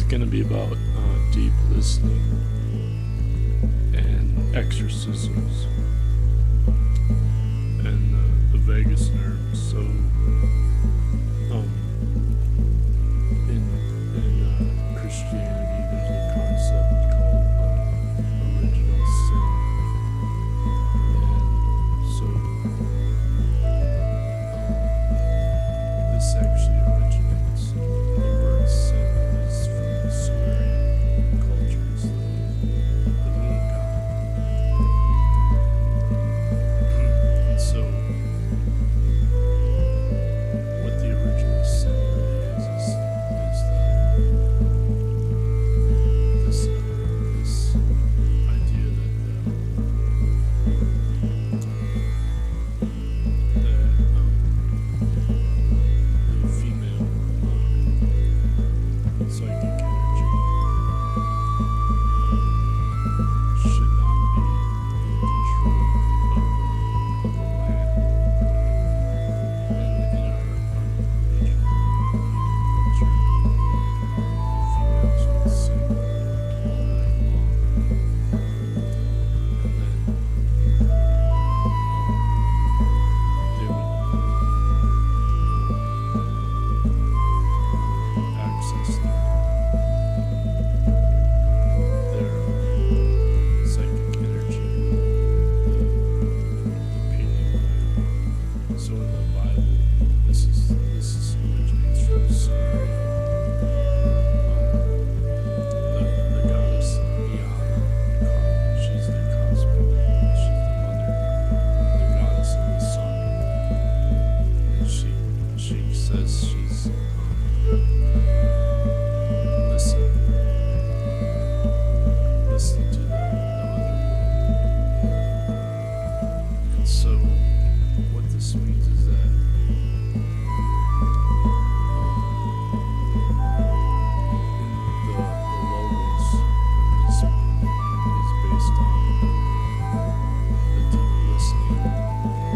going to be about deep listening and exorcisms and the vagus nerve. So, in Christianity, there's a concept called original sin, and so this actually originates. The word sin is from the Sumerian cultures, the moon god. And so, what the original sin really is this idea that the female psychic energy should not be in control of the land. And in our region, culture, the females would sing all night long, and then they would access their psychic energy, the pineal gland. So in the Bible, this originates from Sumeria. The goddess Iana, she's the cosmic, she's the mother, the goddess of the sun, and she says she's listen to the other world. And so what this means is that the logos is based on the deep listening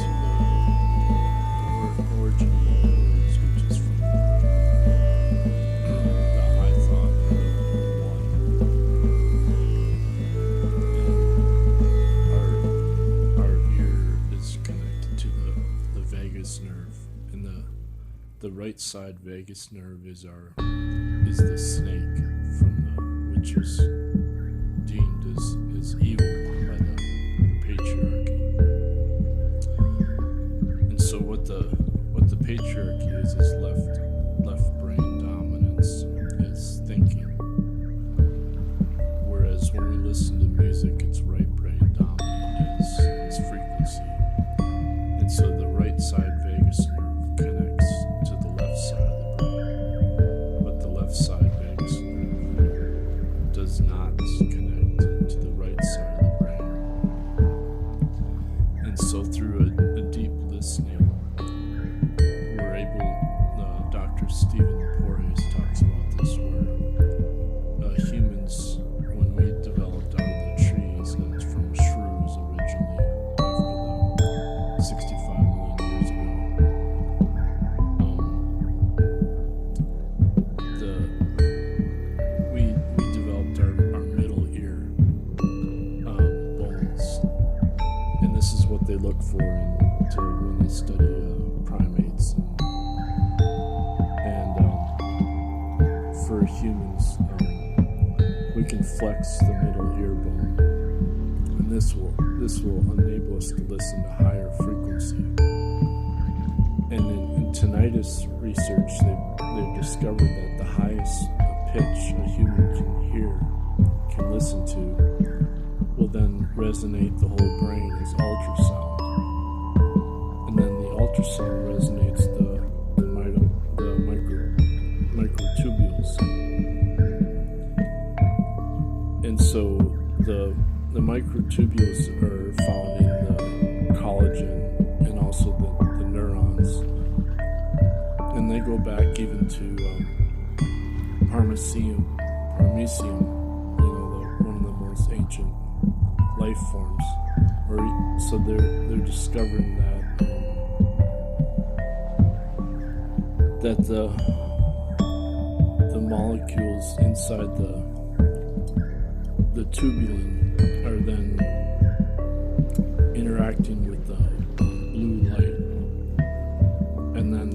to the origin of all words, which is from the I thought, the one. And our ear is connected to the vagus nerve, and the right side vagus nerve is the snake from which is deemed as evil by the patriarchy. And so what the patriarchy is left brain dominance, is thinking. Whereas when we listen to music, it's right brain dominant, is frequency. And so the right side vagus nerve connects to the left side of the brain, but the left side vagus nerve does not connect to the right side of the brain. And so through a deep listening, we're able, Dr. Stephen Porges talks about this, where humans, when we developed out of the trees, and it's from shrews originally, after the 65 million years ago, we developed our middle ear bones, and this is what they look for when they study primates, and for humans, we can flex the middle ear bone, and this will enable us to listen to higher frequency. And in tinnitus research, they've discovered that the highest pitch a human can listen to will then resonate the whole brain as ultrasound, and then the ultrasound resonates the microtubules. And so the microtubules are found in the collagen and also the neurons, and they go back even to Parmesium, one of the most ancient life forms. So they're discovering that the the molecules inside the tubulin are then interacting with the blue light, and then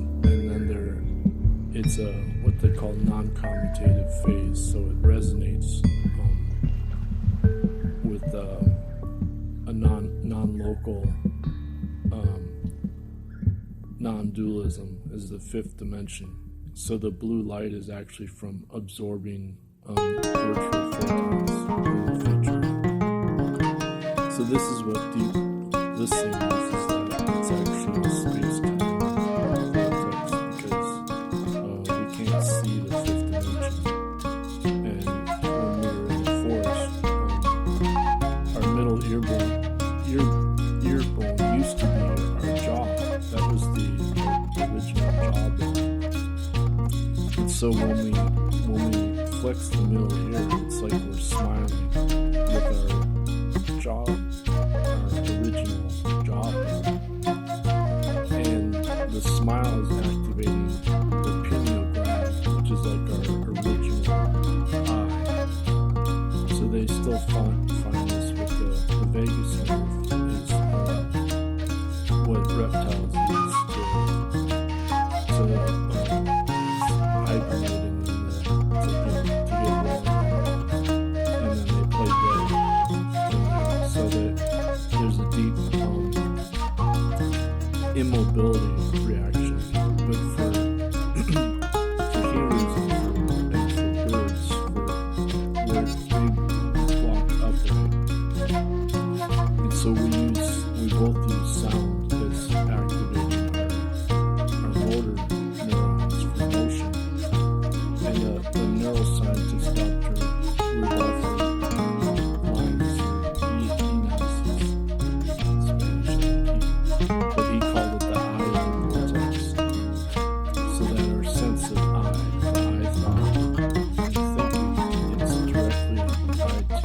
it's a what they call noncommutative phase, so it resonates with a non-local non-dualism is the fifth dimension. So the blue light is actually from absorbing virtual photons in the future. So this is what deep listening is that it's actually a space-time vortex, because we can't see the fifth dimension. And when we were in the forest, our middle ear bone used to be our jaw. That was the original jawbone. And so when we flex the middle ear, it's like we're smiling with our jaw, our original jawbone. And the smile is activating the pineal gland, which is like our original eye. So they still find this with the vagus nerve is what reptiles use to hibernate to get warm, and then they play dead, so that there's a deep immobility reaction. But for humans and for birds, they walk upright, and so we both use sound as activating our motor neurons for motion. And the neuroscientist Dr. Rudolph Lyons, he knows Spanish, but he called it the eye of the vortex. So that our sense of eye, the eye's eye, and thinking is directly tied to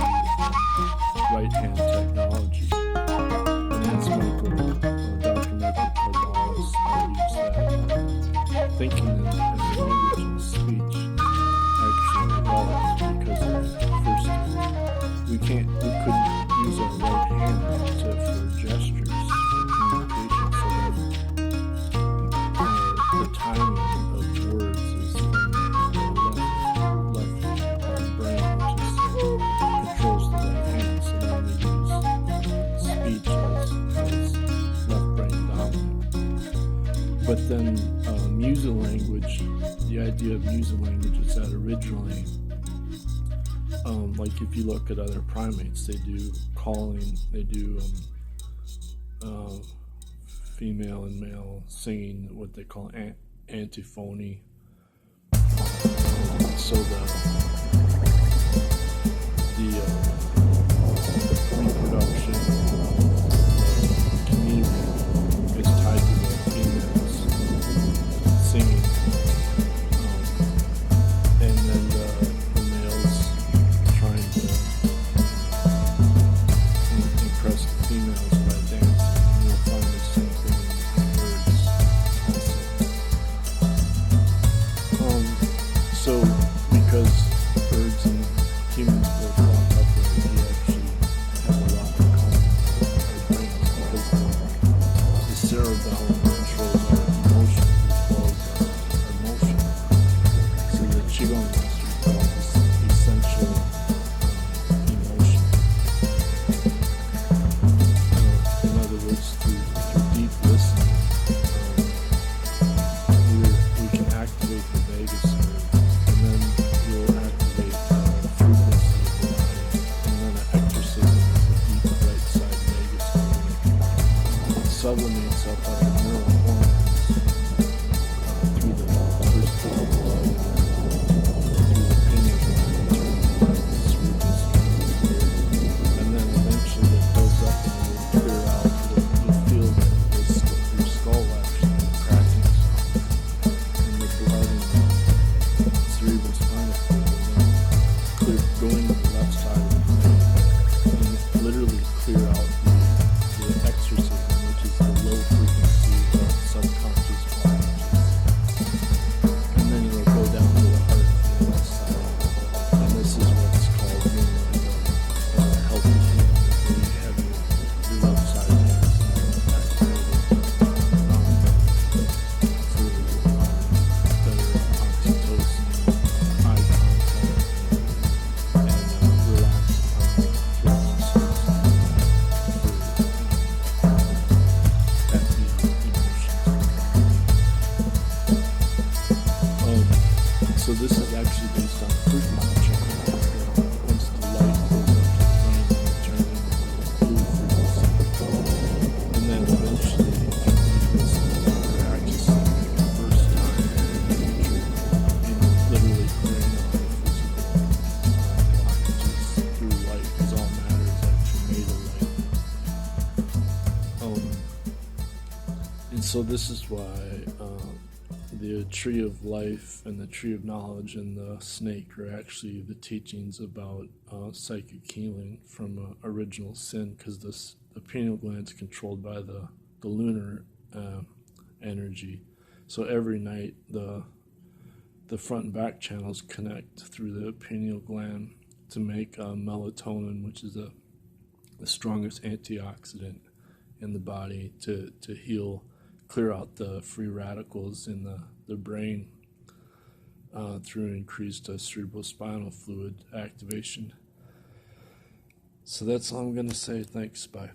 right-hand technology. And that's Dr. Michael Corvallis argues that thinking and language and speech actually evolved because of we couldn't use our right hand for gestures for communication, so that the timing of words is from the left brain, which controls the right hand, so then we use speech as left brain dominant. But then music language, the idea of music language is that originally, like if you look at other primates, they do calling, they do female and male singing, what they call antiphony. So the reproduction community is tied to the females singing, and then the males trying to impress the females by dancing. And you'll find the same thing in birds. So because birds and humans both walk upright, we actually have a lot in common. So this is actually based on frequency change. Once the light goes up to the brain, it will turn into a blue frequency. And then eventually, through this practice, the first time in the future, literally clearing out the physical blockages through light, because all matter is actually made of light. And so this is why the tree of life and the tree of knowledge and the snake are actually the teachings about psychic healing from original sin, because the pineal gland is controlled by the lunar energy. So every night the front and back channels connect through the pineal gland to make melatonin, which is the strongest antioxidant in the body to heal, clear out the free radicals in the brain through increased cerebrospinal fluid activation. So that's all I'm going to say. Thanks. Bye.